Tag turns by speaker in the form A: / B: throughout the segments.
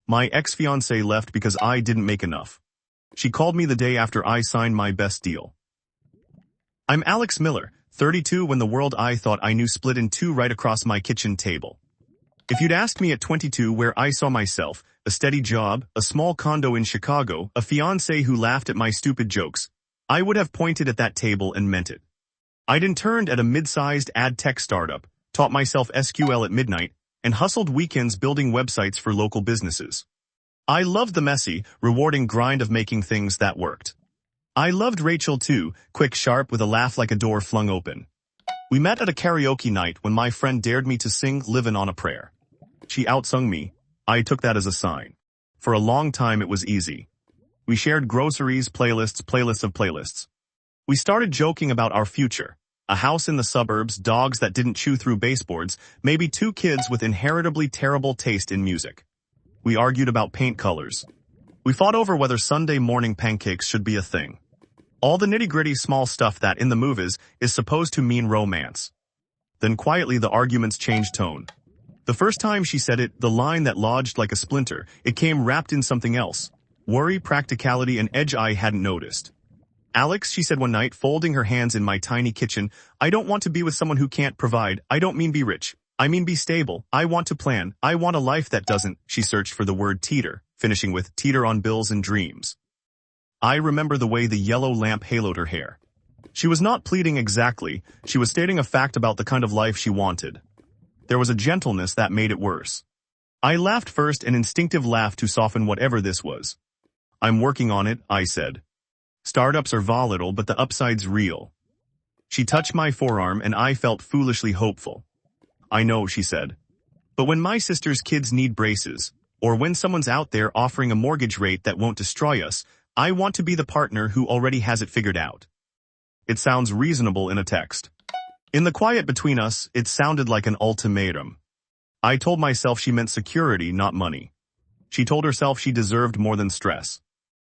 A: My ex-fiancé left because I didn't make enough. She called me the day after I signed my best deal. I'm Alex Miller, 32 when the world I thought I knew split in two right across my kitchen table. If you'd asked me at 22 where I saw myself, a steady job, a small condo in Chicago, a fiancé who laughed at my stupid jokes, I would have pointed at that table and meant it. I'd interned at a mid-sized ad tech startup, taught myself SQL at midnight, and hustled weekends building websites for local businesses. I loved the messy, rewarding grind of making things that worked. I loved Rachel too, quick, sharp, with a laugh like a door flung open. We met at a karaoke night when my friend dared me to sing Livin' on a Prayer. She outsung me. I took that as a sign. For a long time it was easy. We shared groceries, playlists of playlists. We started joking about our future. A house in the suburbs, dogs that didn't chew through baseboards, maybe 2 kids with inheritably terrible taste in music. We argued about paint colors. We fought over whether Sunday morning pancakes should be a thing. All the nitty-gritty small stuff that, in the movies, is supposed to mean romance. Then quietly the arguments changed tone. The first time she said it, the line that lodged like a splinter, it came wrapped in something else. Worry, practicality, and edge I hadn't noticed. Alex, she said one night, folding her hands in my tiny kitchen, I don't want to be with someone who can't provide. I don't mean be rich. I mean be stable. I want to plan. I want a life that doesn't. She searched for the word teeter, finishing with teeter on bills and dreams. I remember the way the yellow lamp haloed her hair. She was not pleading exactly. She was stating a fact about the kind of life she wanted. There was a gentleness that made it worse. I laughed first, an instinctive laugh to soften whatever this was. I'm working on it, I said. Startups are volatile, but the upside's real. She touched my forearm and I felt foolishly hopeful. I know, she said. But when my sister's kids need braces, or when someone's out there offering a mortgage rate that won't destroy us, I want to be the partner who already has it figured out. It sounds reasonable in a text. In the quiet between us, it sounded like an ultimatum. I told myself she meant security, not money. She told herself she deserved more than stress.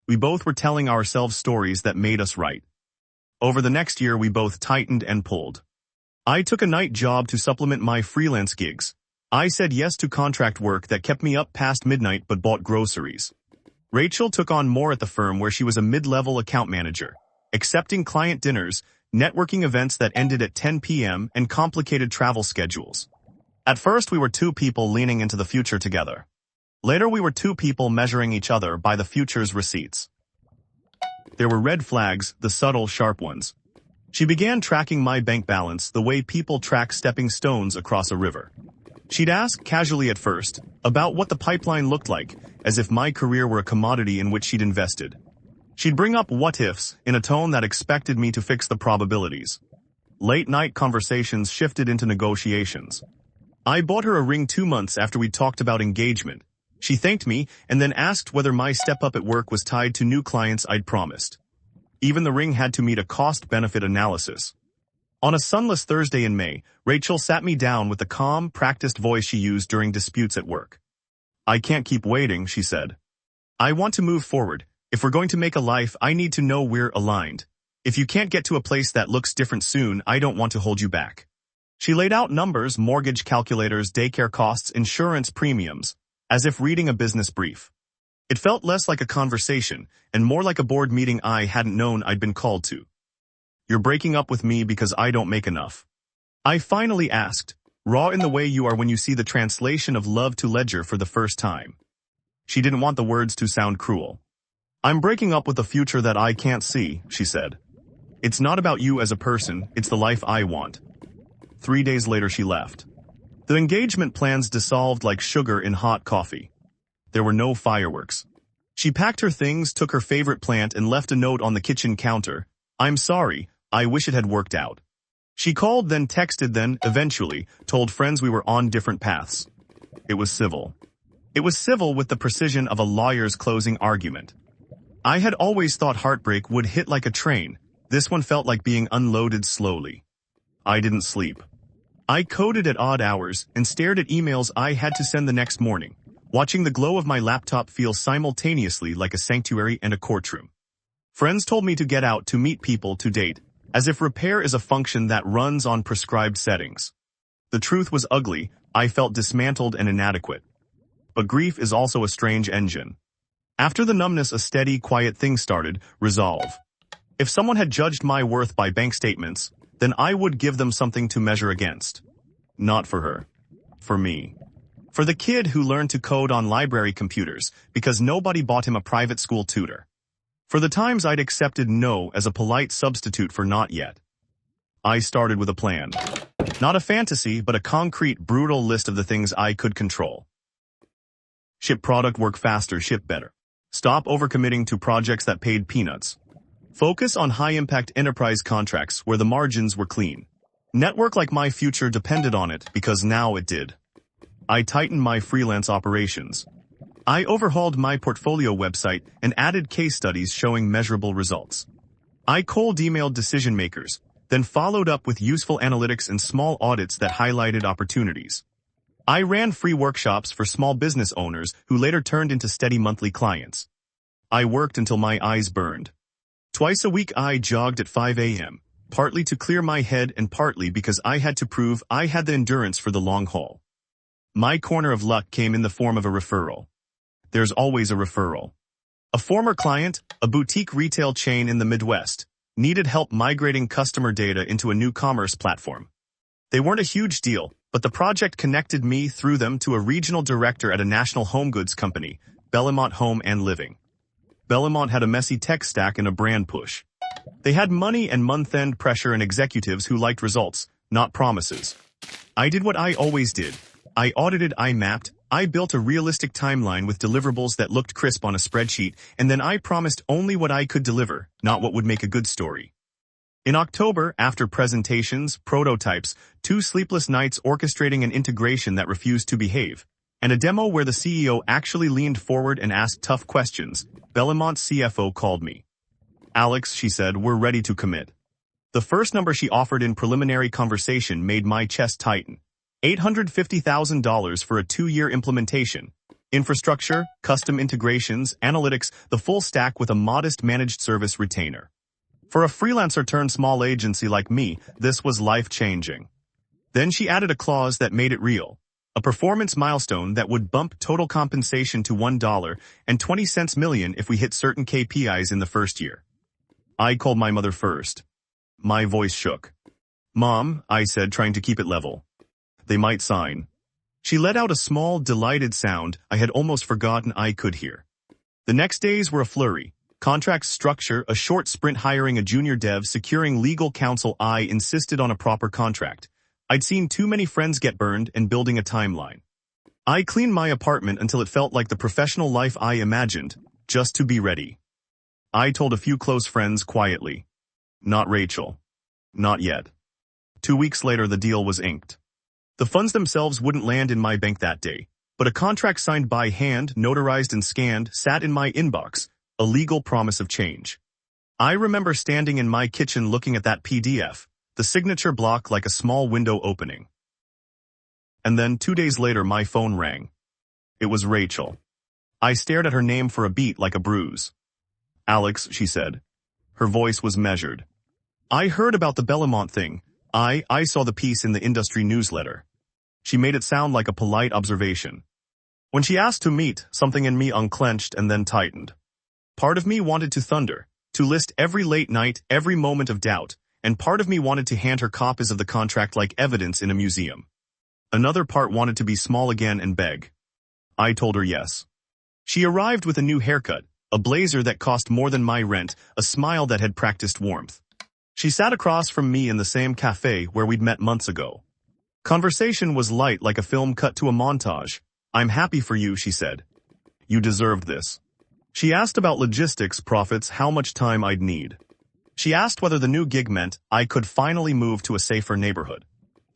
A: We both were telling ourselves stories that made us right. Over the next year, we both tightened and pulled. I took a night job to supplement my freelance gigs. I said yes to contract work that kept me up past midnight but bought groceries. Rachel took on more at the firm where she was a mid-level account manager, accepting client dinners, networking events that ended at 10 p.m., and complicated travel schedules. At first, we were 2 people leaning into the future together. Later, we were 2 people measuring each other by the future's receipts. There were red flags, the subtle, sharp ones. She began tracking my bank balance the way people track stepping stones across a river. She'd ask, casually at first, about what the pipeline looked like, as if my career were a commodity in which she'd invested. She'd bring up what-ifs in a tone that expected me to fix the probabilities. Late-night conversations shifted into negotiations. I bought her a ring 2 months after we talked about engagement. She thanked me and then asked whether my step-up at work was tied to new clients I'd promised. Even the ring had to meet a cost-benefit analysis. On a sunless Thursday in May, Rachel sat me down with the calm, practiced voice she used during disputes at work. I can't keep waiting, she said. I want to move forward. If we're going to make a life, I need to know we're aligned. If you can't get to a place that looks different soon, I don't want to hold you back. She laid out numbers, mortgage calculators, daycare costs, insurance premiums, as if reading a business brief. It felt less like a conversation and more like a board meeting I hadn't known I'd been called to. You're breaking up with me because I don't make enough. I finally asked, raw in the way you are when you see the translation of love to ledger for the first time. She didn't want the words to sound cruel. I'm breaking up with a future that I can't see, she said. It's not about you as a person, it's the life I want. 3 days later she left. The engagement plans dissolved like sugar in hot coffee. There were no fireworks. She packed her things, took her favorite plant, and left a note on the kitchen counter. I'm sorry, I wish it had worked out. She called, then texted, then, eventually, told friends we were on different paths. It was civil. It was civil with the precision of a lawyer's closing argument. I had always thought heartbreak would hit like a train. This one felt like being unloaded slowly. I didn't sleep. I coded at odd hours and stared at emails I had to send the next morning, watching the glow of my laptop feel simultaneously like a sanctuary and a courtroom. Friends told me to get out, to meet people, to date, as if repair is a function that runs on prescribed settings. The truth was ugly. I felt dismantled and inadequate. But grief is also a strange engine. After the numbness, a steady, quiet thing started: resolve. If someone had judged my worth by bank statements, then I would give them something to measure against. Not for her. For me. For the kid who learned to code on library computers because nobody bought him a private school tutor. For the times I'd accepted no as a polite substitute for not yet. I started with a plan. Not a fantasy, but a concrete, brutal list of the things I could control. Ship product, work faster, ship better. Stop overcommitting to projects that paid peanuts. Focus on high-impact enterprise contracts where the margins were clean. Network like my future depended on it, because now it did. I tightened my freelance operations. I overhauled my portfolio website and added case studies showing measurable results. I cold-emailed decision-makers, then followed up with useful analytics and small audits that highlighted opportunities. I ran free workshops for small business owners who later turned into steady monthly clients. I worked until my eyes burned. Twice a week I jogged at 5 a.m., partly to clear my head and partly because I had to prove I had the endurance for the long haul. My corner of luck came in the form of a referral. There's always a referral. A former client, a boutique retail chain in the Midwest, needed help migrating customer data into a new commerce platform. They weren't a huge deal, but the project connected me through them to a regional director at a national home goods company, Bellamont Home and Living. Bellamont had a messy tech stack and a brand push. They had money and month-end pressure and executives who liked results, not promises. I did what I always did. I audited, I mapped, I built a realistic timeline with deliverables that looked crisp on a spreadsheet, and then I promised only what I could deliver, not what would make a good story. In October, after presentations, prototypes, 2 sleepless nights orchestrating an integration that refused to behave, and a demo where the CEO actually leaned forward and asked tough questions, Bellamont's CFO called me. "Alex," she said, "we're ready to commit." The first number she offered in preliminary conversation made my chest tighten. $850,000 for a 2-year implementation. Infrastructure, custom integrations, analytics, the full stack with a modest managed service retainer. For a freelancer turned small agency like me, this was life-changing. Then she added a clause that made it real. A performance milestone that would bump total compensation to $1.20 million if we hit certain KPIs in the first year. I called my mother first. My voice shook. "Mom," I said, trying to keep it level. "They might sign." She let out a small, delighted sound I had almost forgotten I could hear. The next days were a flurry. Contract structure, a short sprint hiring a junior dev, securing legal counsel. I insisted on a proper contract. I'd seen too many friends get burned, and building a timeline. I cleaned my apartment until it felt like the professional life I imagined, just to be ready. I told a few close friends quietly. Not Rachel. Not yet. 2 weeks later the deal was inked. The funds themselves wouldn't land in my bank that day, but a contract signed by hand, notarized and scanned, sat in my inbox, a legal promise of change. I remember standing in my kitchen looking at that PDF, the signature block like a small window opening. And then 2 days later my phone rang. It was Rachel. I stared at her name for a beat like a bruise. "Alex," she said. Her voice was measured. "I heard about the Bellamont thing. I saw the piece in the industry newsletter." She made it sound like a polite observation. When she asked to meet, something in me unclenched and then tightened. Part of me wanted to thunder, to list every late night, every moment of doubt, and part of me wanted to hand her copies of the contract like evidence in a museum. Another part wanted to be small again and beg. I told her yes. She arrived with a new haircut, a blazer that cost more than my rent, a smile that had practiced warmth. She sat across from me in the same cafe where we'd met months ago. Conversation was light like a film cut to a montage. "I'm happy for you," she said. "You deserved this." She asked about logistics, profits, how much time I'd need. She asked whether the new gig meant I could finally move to a safer neighborhood.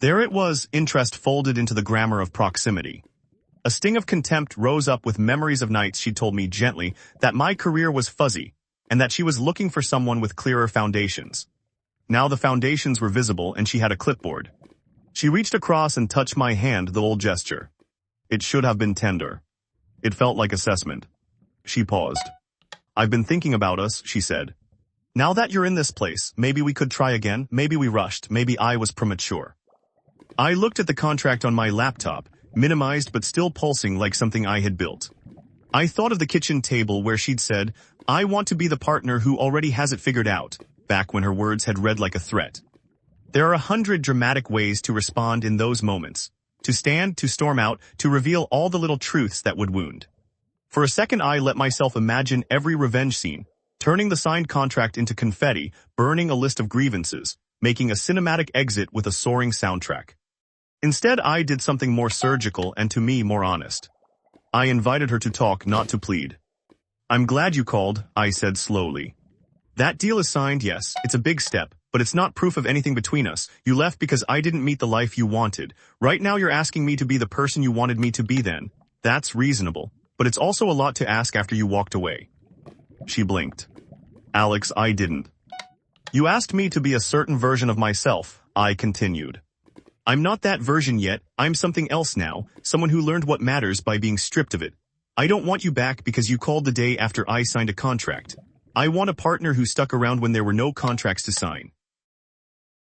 A: There it was, interest folded into the grammar of proximity. A sting of contempt rose up with memories of nights she told me gently that my career was fuzzy, and that she was looking for someone with clearer foundations. Now the foundations were visible and she had a clipboard. She reached across and touched my hand, the old gesture. It should have been tender. It felt like assessment. She paused. "I've been thinking about us," she said. "Now that you're in this place, maybe we could try again, maybe we rushed, maybe I was premature." I looked at the contract on my laptop, minimized but still pulsing like something I had built. I thought of the kitchen table where she'd said, "I want to be the partner who already has it figured out," back when her words had read like a threat. There are 100 dramatic ways to respond in those moments. To stand, to storm out, to reveal all the little truths that would wound. For a second I let myself imagine every revenge scene, turning the signed contract into confetti, burning a list of grievances, making a cinematic exit with a soaring soundtrack. Instead, I did something more surgical and to me more honest. I invited her to talk, not to plead. "I'm glad you called," I said slowly. "That deal is signed, yes, it's a big step, but it's not proof of anything between us. You left because I didn't meet the life you wanted. Right now you're asking me to be the person you wanted me to be then. That's reasonable, but it's also a lot to ask after you walked away." She blinked. "Alex, I didn't. You asked me to be a certain version of myself," I continued. "I'm not that version yet, I'm something else now, someone who learned what matters by being stripped of it. I don't want you back because you called the day after I signed a contract. I want a partner who stuck around when there were no contracts to sign."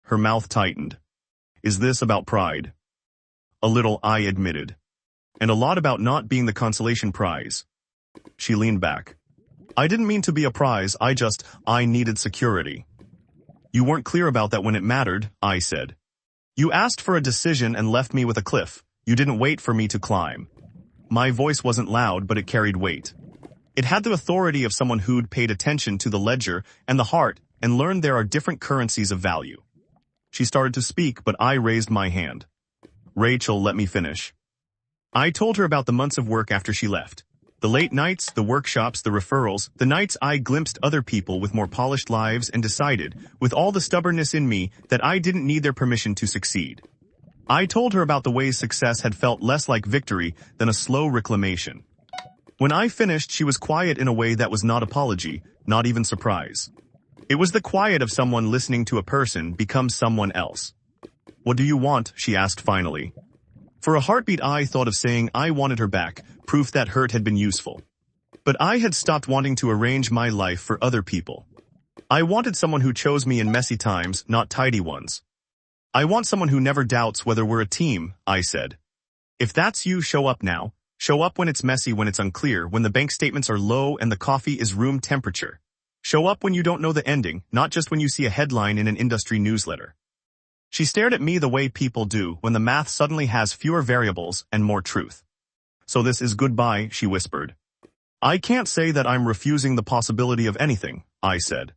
A: Her mouth tightened. "Is this about pride?" "A little," I admitted. "And a lot about not being the consolation prize." She leaned back. "I didn't mean to be a prize, I needed security." "You weren't clear about that when it mattered," I said. "You asked for a decision and left me with a cliff. You didn't wait for me to climb." My voice wasn't loud, but it carried weight. It had the authority of someone who'd paid attention to the ledger and the heart and learned there are different currencies of value. She started to speak, but I raised my hand. "Rachel, let me finish." I told her about the months of work after she left. The late nights, the workshops, the referrals, the nights I glimpsed other people with more polished lives and decided, with all the stubbornness in me, that I didn't need their permission to succeed. I told her about the ways success had felt less like victory than a slow reclamation. When I finished, she was quiet in a way that was not apology, not even surprise. It was the quiet of someone listening to a person become someone else. "What do you want?" she asked finally. For a heartbeat I thought of saying I wanted her back, proof that hurt had been useful. But I had stopped wanting to arrange my life for other people. I wanted someone who chose me in messy times, not tidy ones. "I want someone who never doubts whether we're a team," I said. "If that's you, show up now. Show up when it's messy, when it's unclear, when the bank statements are low and the coffee is room temperature. Show up when you don't know the ending, not just when you see a headline in an industry newsletter." She stared at me the way people do when the math suddenly has fewer variables and more truth. "So this is goodbye," she whispered. "I can't say that I'm refusing the possibility of anything," I said.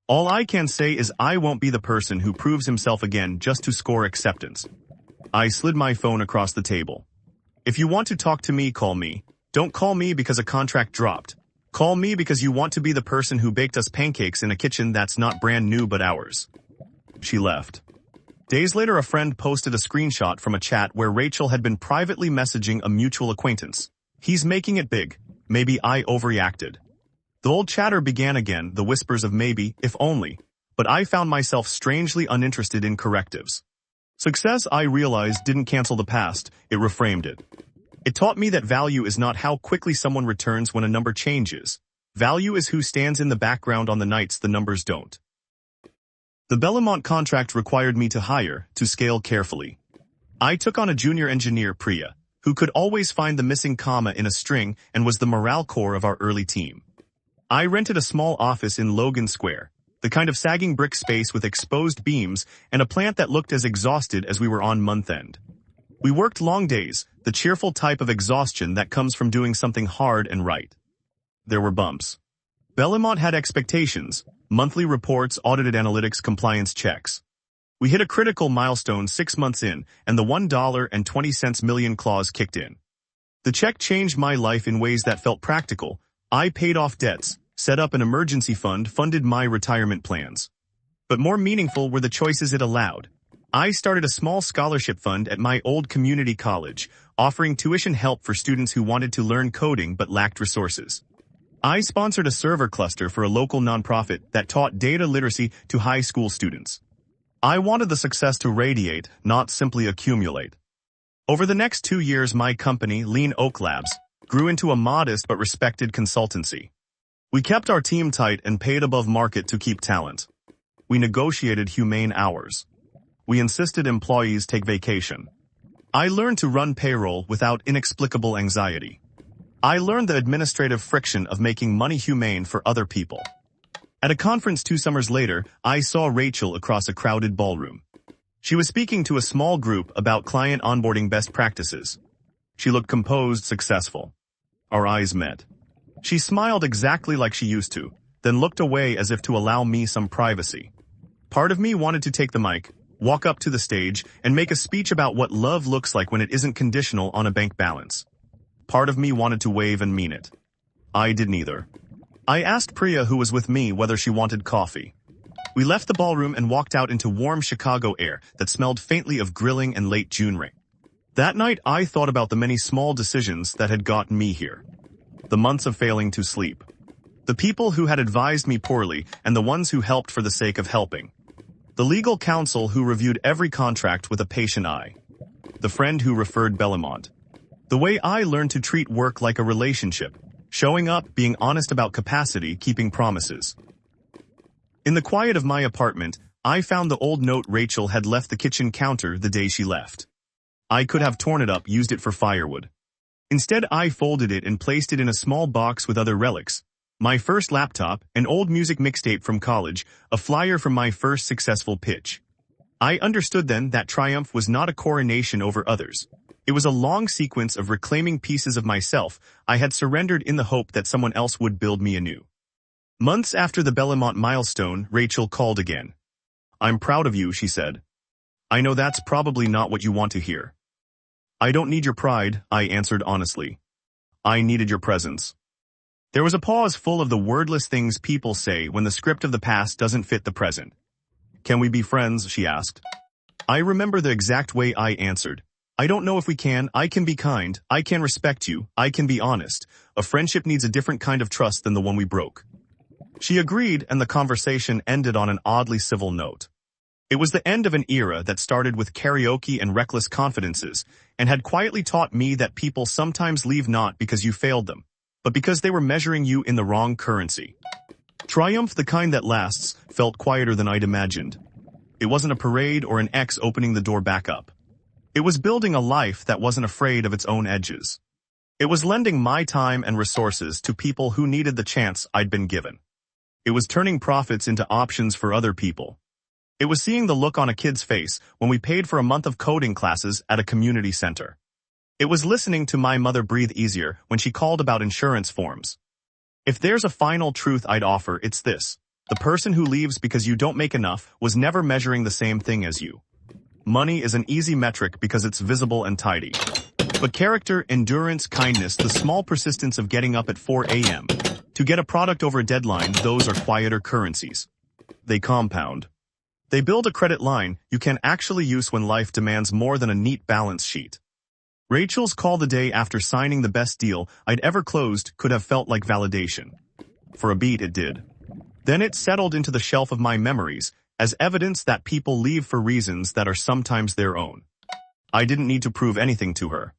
A: "All I can say is I won't be the person who proves himself again just to score acceptance." I slid my phone across the table. "If you want to talk to me, call me. Don't call me because a contract dropped. Call me because you want to be the person who baked us pancakes in a kitchen that's not brand new but ours." She left. Days later, a friend posted a screenshot from a chat where Rachel had been privately messaging a mutual acquaintance. "He's making it big. Maybe I overreacted." The old chatter began again, the whispers of maybe, if only, but I found myself strangely uninterested in correctives. Success, I realized, didn't cancel the past, it reframed it. It taught me that value is not how quickly someone returns when a number changes. Value is who stands in the background on the nights the numbers don't. The Bellamont contract required me to hire, to scale carefully. I took on a junior engineer, Priya, who could always find the missing comma in a string and was the morale core of our early team. I rented a small office in Logan Square, the kind of sagging brick space with exposed beams and a plant that looked as exhausted as we were on month end. We worked long days, the cheerful type of exhaustion that comes from doing something hard and right. There were bumps. Bellamont had expectations, monthly reports, audited analytics, compliance checks. We hit a critical milestone 6 months in, and the $1.20 million clause kicked in. The check changed my life in ways that felt practical. I paid off debts, set up an emergency fund, funded my retirement plans. But more meaningful were the choices it allowed. I started a small scholarship fund at my old community college, offering tuition help for students who wanted to learn coding but lacked resources. I sponsored a server cluster for a local nonprofit that taught data literacy to high school students. I wanted the success to radiate, not simply accumulate. Over the next 2 years, my company, Lean Oak Labs, grew into a modest but respected consultancy. We kept our team tight and paid above market to keep talent. We negotiated humane hours. We insisted employees take vacation. I learned to run payroll without inexplicable anxiety. I learned the administrative friction of making money humane for other people. At a conference 2 summers later, I saw Rachel across a crowded ballroom. She was speaking to a small group about client onboarding best practices. She looked composed, successful. Our eyes met. She smiled exactly like she used to, then looked away as if to allow me some privacy. Part of me wanted to take the mic, walk up to the stage, and make a speech about what love looks like when it isn't conditional on a bank balance. Part of me wanted to wave and mean it. I did neither. I asked Priya, who was with me, whether she wanted coffee. We left the ballroom and walked out into warm Chicago air that smelled faintly of grilling and late June rain. That night, I thought about the many small decisions that had gotten me here. The months of failing to sleep. The people who had advised me poorly and the ones who helped for the sake of helping. The legal counsel who reviewed every contract with a patient eye. The friend who referred Bellamont. The way I learned to treat work like a relationship. Showing up, being honest about capacity, keeping promises. In the quiet of my apartment, I found the old note Rachel had left the kitchen counter the day she left. I could have torn it up, used it for firewood. Instead, I folded it and placed it in a small box with other relics. My first laptop, an old music mixtape from college, a flyer from my first successful pitch. I understood then that triumph was not a coronation over others. It was a long sequence of reclaiming pieces of myself I had surrendered in the hope that someone else would build me anew. Months after the Bellamont milestone, Rachel called again. "I'm proud of you," she said. "I know that's probably not what you want to hear." "I don't need your pride," I answered honestly. "I needed your presence." There was a pause full of the wordless things people say when the script of the past doesn't fit the present. "Can we be friends?" she asked. I remember the exact way I answered. "I don't know if we can. I can be kind. I can respect you. I can be honest. A friendship needs a different kind of trust than the one we broke." She agreed, and the conversation ended on an oddly civil note. It was the end of an era that started with karaoke and reckless confidences, and had quietly taught me that people sometimes leave not because you failed them, but because they were measuring you in the wrong currency. Triumph, the kind that lasts, felt quieter than I'd imagined. It wasn't a parade or an ex opening the door back up. It was building a life that wasn't afraid of its own edges. It was lending my time and resources to people who needed the chance I'd been given. It was turning profits into options for other people. It was seeing the look on a kid's face when we paid for a month of coding classes at a community center. It was listening to my mother breathe easier when she called about insurance forms. If there's a final truth I'd offer, it's this. The person who leaves because you don't make enough was never measuring the same thing as you. Money is an easy metric because it's visible and tidy. But character, endurance, kindness, the small persistence of getting up at 4 a.m. to get a product over a deadline, those are quieter currencies. They compound. They build a credit line you can actually use when life demands more than a neat balance sheet. Rachel's call the day after signing the best deal I'd ever closed could have felt like validation. For a beat, it did. Then it settled into the shelf of my memories as evidence that people leave for reasons that are sometimes their own. I didn't need to prove anything to her.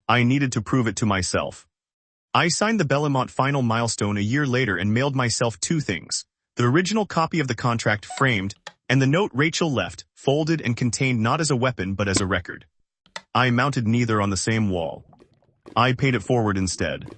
A: I needed to prove it to myself. I signed the Bellamont final milestone a year later and mailed myself 2 things. The original copy of the contract framed, and the note Rachel left, folded and contained not as a weapon but as a record. I mounted neither on the same wall. I paid it forward instead.